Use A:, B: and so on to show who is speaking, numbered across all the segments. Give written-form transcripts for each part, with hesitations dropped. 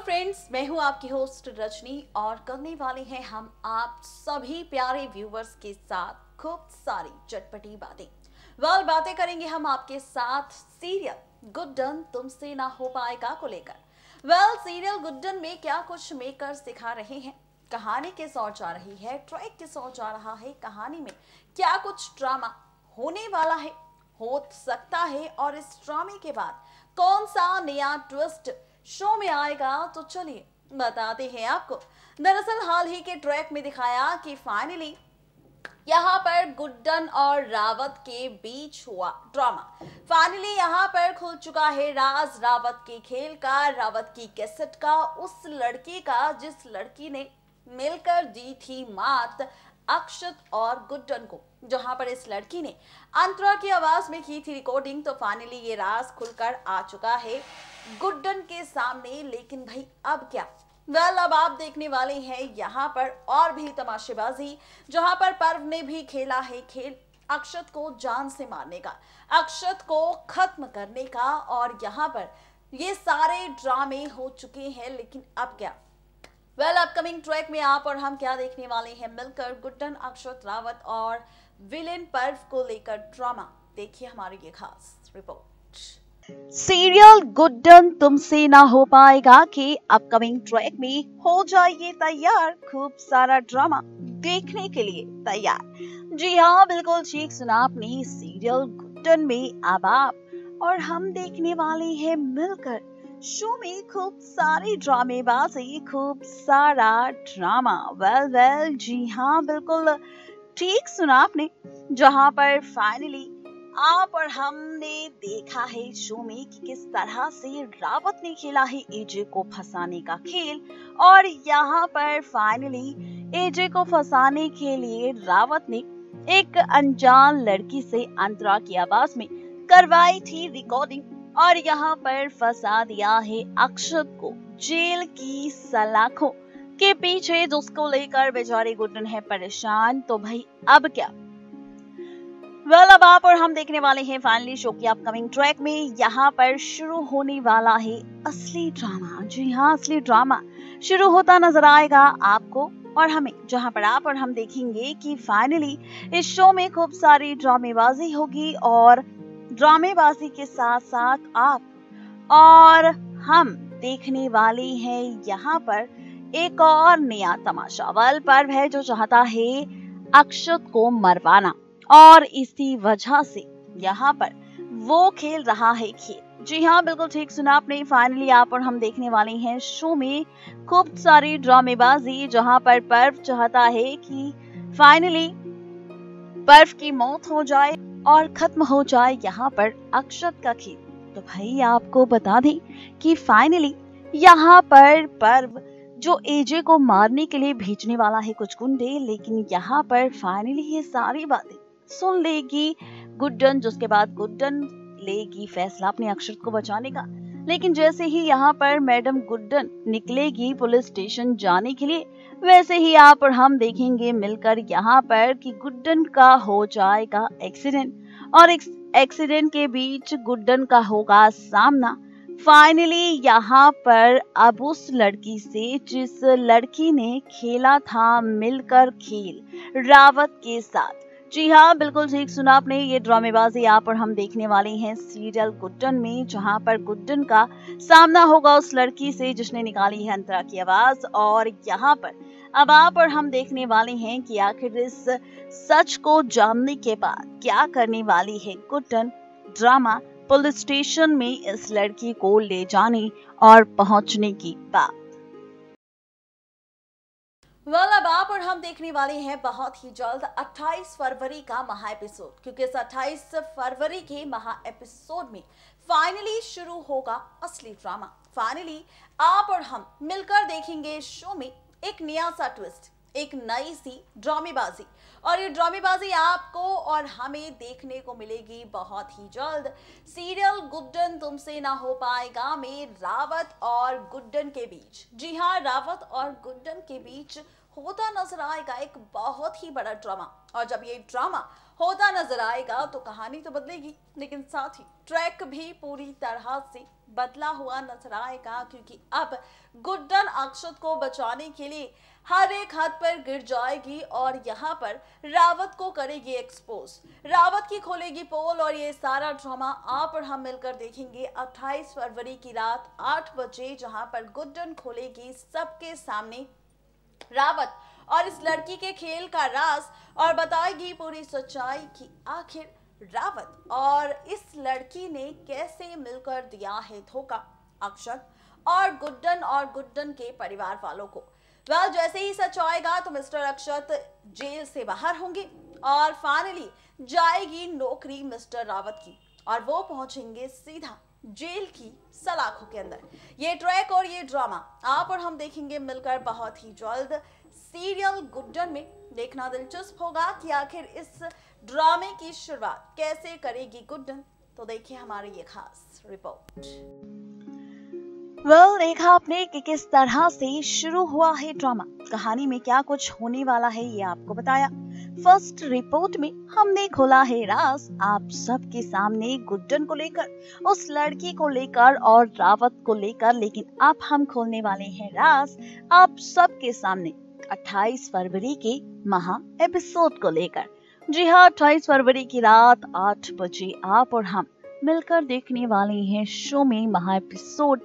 A: Friends, मैं हूं आपकी होस्ट रजनी और करने वाले हैं हम आप सभी प्यारे व्यूवर्स के साथ खूब सारी चटपटी बातें। बातें करेंगे हम आपके साथ सीरियल गुड्डन तुमसे ना हो पाएगा को लेकर। सीरियल गुड्डन में क्या कुछ मेकर्स दिखा रहे हैं, कहानी किस ओर जा रही है, ट्रैक किस ओर जा रहा है, कहानी में क्या कुछ ड्रामा होने वाला है, हो सकता है, और इस ड्रामे के बाद कौन सा नया ट्विस्ट शो में आएगा, तो चलिए बताते हैं आपको। दरअसल हाल ही के ट्रैक में दिखाया कि फाइनली यहाँ पर गुड्डन और रावत के बीच हुआ ड्रामा। फाइनली यहाँ पर खुल चुका है राज रावत के खेल का, रावत की कैसेट का, उस लड़की का जिस लड़की ने मिलकर दी थी मात अक्षत और गुड्डन को, जहां पर इस लड़की ने अंतरा की आवाज में की थी रिकॉर्डिंग। तो फाइनली ये राज खुलकर आ चुका है गुड्डन के सामने। लेकिन भाई अब क्या? अब आप देखने वाले हैं यहाँ पर और भी तमाशेबाजी, जहां पर पर्व ने भी खेला है खेल अक्षत को जान से मारने का, अक्षत को खत्म करने का, और यहाँ पर ये सारे ड्रामे हो चुके हैं। लेकिन अब क्या? अपकमिंग ट्रैक में आप और हम क्या देखने वाले हैं मिलकर, गुड्डन, अक्षत, रावत और विलेन पर्व को लेकर ड्रामा। देखिए हमारी ये खास रिपोर्ट। सीरियल गुड्डन तुमसे ना हो पाएगा के अपकमिंग ट्रैक में हो जाइए तैयार, खूब सारा ड्रामा देखने के लिए तैयार। जी हाँ, बिल्कुल ठीक सुना आपने। सीरियल गुड्डन में अब आप और हम देखने वाले हैं मिलकर शो में खूब सारी ड्रामेबाजी, खूब सारा ड्रामा। जी हाँ, बिल्कुल ठीक सुना आपने। जहां पर फाइनली आप और हमने देखा है शो में कि किस तरह से रावत ने खेला है एजे को फंसाने का खेल, और यहाँ पर फाइनली एजे को फंसाने के लिए रावत ने एक अनजान लड़की से अंतरा की आवाज में करवाई थी रिकॉर्डिंग, और यहाँ पर फंसा दिया है अक्षत को जेल की सलाखों के पीछे, जिसको लेकर बेचारे गुड्डन है परेशान। तो भाई अब क्या? अब आप और हम देखने वाले हैं फाइनली शो की अपकमिंग ट्रैक में यहाँ पर शुरू होने वाला है असली ड्रामा। जी हाँ, असली ड्रामा शुरू होता नजर आएगा आपको और हमें, जहाँ पर आप और हम देखेंगे कि फाइनली इस शो में खूब सारी ड्रामेबाजी होगी, और ड्रामेबाजी के साथ साथ आप और हम देखने वाले हैं यहाँ पर एक और नया तमाशा। पर्व है जो चाहता है अक्षत को मरवाना, और इसी वजह से यहाँ पर वो खेल रहा है खेल। जी हाँ, बिल्कुल ठीक सुना आपने। फाइनली आप और हम देखने वाले हैं शो में खूब सारी ड्रामेबाजी, जहाँ पर पर्व चाहता है कि फाइनली पर्व की मौत हो जाए और खत्म हो जाए यहाँ पर अक्षत का खेल। तो भाई आपको बता दें कि फाइनली यहाँ पर पर्व जो एजे को मारने के लिए भेजने वाला है कुछ गुंडे, लेकिन यहाँ पर फाइनली ये सारी बातें सुन लेगी गुड्डन, जिसके बाद गुड्डन लेगी फैसला अपने अक्षत को बचाने का। लेकिन जैसे ही यहाँ पर मैडम गुड्डन निकलेगी पुलिस स्टेशन जाने के लिए, वैसे ही आप और हम देखेंगे मिलकर यहाँ पर कि गुड्डन का हो जाएगा एक्सीडेंट, और एक्सीडेंट के बीच गुड्डन का होगा सामना फाइनली यहाँ पर अब उस लड़की से जिस लड़की ने खेला था मिलकर खेल रावत के साथ। जी हाँ, बिल्कुल ठीक सुना आपने। ये ड्रामेबाजी आप और हम देखने वाले हैं सीरियल गुड्डन में, जहाँ पर गुड्डन का सामना होगा उस लड़की से जिसने निकाली है अंतरा की आवाज, और यहाँ पर अब आप और हम देखने वाले हैं कि आखिर इस सच को जानने के बाद क्या करने वाली है गुड्डन। ड्रामा पुलिस स्टेशन में इस लड़की को ले जाने और पहुंचने की बात। अब आप और हम देखने वाले हैं बहुत ही जल्द 28 फरवरी का महा एपिसोड, क्योंकि इस 28 फरवरी के महा एपिसोड में फाइनली शुरू होगा असली ड्रामा। फाइनली आप और हम मिलकर देखेंगे इस शो में एक नया सा ट्विस्ट, एक नई सी ड्रामेबाजी, और ये ड्रामेबाजी आपको और हमें देखने को मिलेगी बहुत ही जल्द सीरियल गुड्डन तुमसे ना हो पाएगा में रावत और गुड्डन के बीच। जी हाँ, रावत और गुड्डन के बीच होता नजर आएगा एक बहुत ही बड़ा ड्रामा। और जब ये ड्रामा होता नजर आएगा तो कहानी तो बदलेगी, लेकिन साथ ही ट्रैक भी पूरी तरह से बदला हुआ नजर आएगा, क्योंकि अब गुड्डन अक्षत को बचाने के लिए हर एक हद पर गिर जाएगी और यहाँ पर रावत को करेगी एक्सपोज। रावत की खोलेगी पोल और ये सारा ड्रामा आप और हम मिलकर देखेंगे 28 फरवरी की रात 8 बजे, जहां पर गुड्डन खोलेगी सबके सामने रावत और इस लड़की के खेल का राज और बताएगी पूरी सच्चाई कि आखिर रावत और इस लड़की ने कैसे मिलकर दिया है धोखा अक्षत और गुड्डन के परिवार वालों को। जैसे ही सच आएगा तो मिस्टर अक्षत जेल से बाहर होंगे और फाइनली जाएगी नौकरी मिस्टर रावत की और वो पहुंचेंगे सीधा जेल की सलाखों के अंदर। ये ट्रैक और ये ड्रामा आप और हम देखेंगे मिलकर बहुत ही जल्द सीरियल गुड्डन में। देखना दिलचस्प होगा कि आखिर इस ड्रामे की शुरुआत कैसे करेगी गुड्डन। तो देखिए हमारी ये खास रिपोर्ट। देखा आपने कि किस तरह से शुरू हुआ है ड्रामा। कहानी में क्या कुछ होने वाला है ये आपको बताया। फर्स्ट रिपोर्ट में हमने खोला है राज आप सबके सामने गुड्डन को लेकर, उस लड़की को लेकर और रावत को लेकर, लेकिन अब हम खोलने वाले हैं राज आप सबके सामने 28 फरवरी के महा एपिसोड को लेकर। जी हाँ, 28 फरवरी की रात 8 बजे आप और हम मिलकर देखने वाले हैं शो में महा एपिसोड,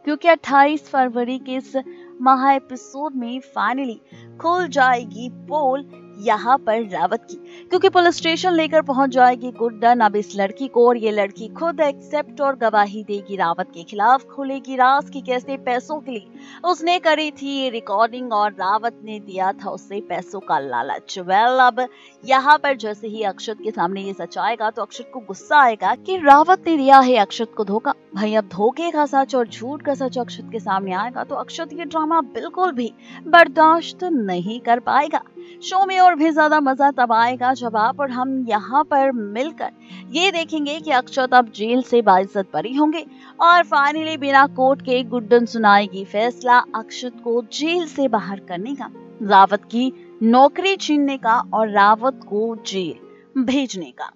A: क्योंकि 28 फरवरी के इस महा एपिसोड में फाइनली खुल जाएगी पोल यहाँ पर रावत की, क्योंकि पुलिस स्टेशन लेकर पहुंच जाएगी गुड्डन अब इस लड़की को और ये लड़की खुद एक्सेप्ट और गवाही देगी रावत के खिलाफ। खोलेगी राज की कैसे पैसों के लिए उसने करी थी ये रिकॉर्डिंग और रावत ने दिया था उसे पैसों का लालच। अब यहाँ पर जैसे ही अक्षत के सामने ये सच आएगा तो अक्षत को गुस्सा आएगा कि रावत ने दिया है अक्षत को धोखा। भाई अब धोखे का सच और झूठ का सच अक्षत के सामने आएगा तो अक्षत ये ड्रामा बिल्कुल भी बर्दाश्त नहीं कर पाएगा। शो में और भी ज्यादा मजा तब आएगा जब आप और हम यहाँ पर मिलकर ये देखेंगे कि अक्षत अब जेल से बाइज्जत बरी होंगे और फाइनली बिना कोर्ट के गुड्डन सुनाएगी फैसला अक्षत को जेल से बाहर करने का, रावत की नौकरी छीनने का और रावत को जेल भेजने का।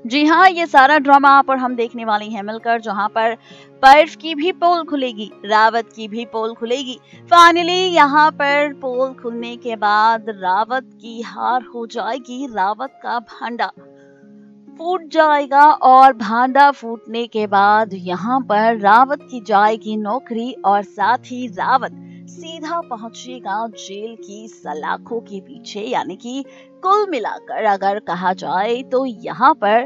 A: जी हाँ, ये सारा ड्रामा आप और हम देखने वाले हैं मिलकर, जहाँ पर पर्व की भी पोल खुलेगी, रावत की भी पोल खुलेगी। फाइनली यहाँ पर पोल खुलने के बाद रावत की हार हो जाएगी, रावत का भांडा फूट जाएगा और भांडा फूटने के बाद यहाँ पर रावत की जाएगी नौकरी और साथ ही रावत सीधा पहुंचेगा जेल की सलाखों के पीछे। यानी कि कुल मिलाकर अगर कहा जाए तो यहाँ पर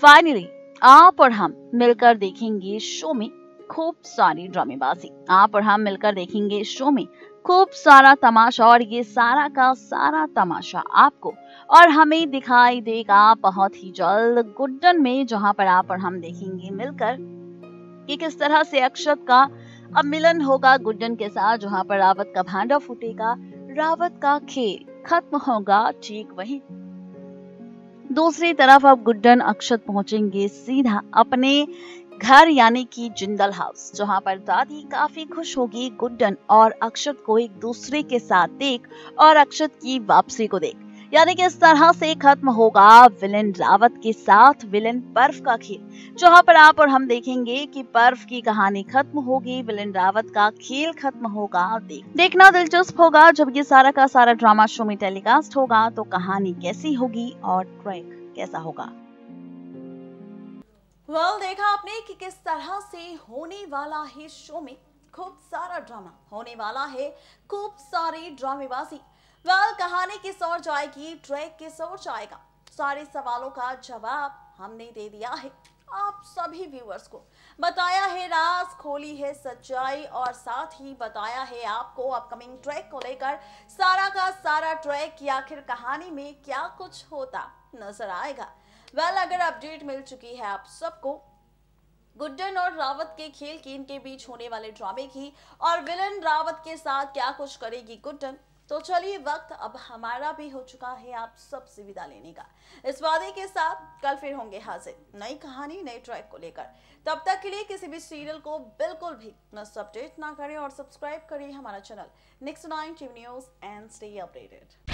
A: फाइनली आप और हम मिलकर देखेंगे शो में खूब सारी ड्रामेबाजी, आप और हम मिलकर देखेंगे शो में खूब सारा तमाशा और ये सारा का सारा तमाशा आपको और हमें दिखाई देगा बहुत ही जल्द गुड्डन में, जहाँ पर आप और हम देखेंगे मिलकर कि किस तरह से अक्षत का अब मिलन होगा गुड्डन के साथ, जहाँ पर रावत का भांडा फूटेगा, रावत का खेल खत्म होगा। ठीक वही दूसरी तरफ अब गुड्डन अक्षत पहुंचेंगे सीधा अपने घर यानी कि जिंदल हाउस, जहां पर दादी काफी खुश होगी गुड्डन और अक्षत को एक दूसरे के साथ देख और अक्षत की वापसी को देख। यानी कि इस तरह से खत्म होगा विलेन रावत के साथ विलेन पर्व का खेल, जहां पर आप और हम देखेंगे कि पर्व की कहानी खत्म होगी, विलेन रावत का खेल खत्म होगा। देखना दिलचस्प होगा जब ये सारा का सारा ड्रामा शो में टेलीकास्ट होगा तो कहानी कैसी होगी और ट्रैक कैसा होगा। देखा आपने कि किस तरह से होने वाला है शो में खूब सारा ड्रामा, होने वाला है खूब सारी ड्रामेबाजी। कहानी किस ओर जाएगी, ट्रैक किस ओर जाएगा, सारे सवालों का जवाब हमने दे दिया है आप सभी व्यूअर्स को। बताया है राज, खोली है सच्चाई और साथ ही बताया है आपको अपकमिंग ट्रैक को लेकर सारा का सारा ट्रैक की आखिर कहानी में क्या कुछ होता नजर आएगा। अगर अपडेट मिल चुकी है आप सबको गुड्डन और रावत के खेल की, इनके बीच होने वाले ड्रामे की और विलन रावत के साथ क्या कुछ करेगी गुड्डन, तो चलिए वक्त अब हमारा भी हो चुका है आप सबसे विदा लेने का। इस वादे के साथ कल फिर होंगे हाजिर नई कहानी नए ट्रैक को लेकर। तब तक के लिए किसी भी सीरियल को बिल्कुल भी मिस अपडेट ना करें और सब्सक्राइब करें हमारा channel Next 9 TV News and stay updated.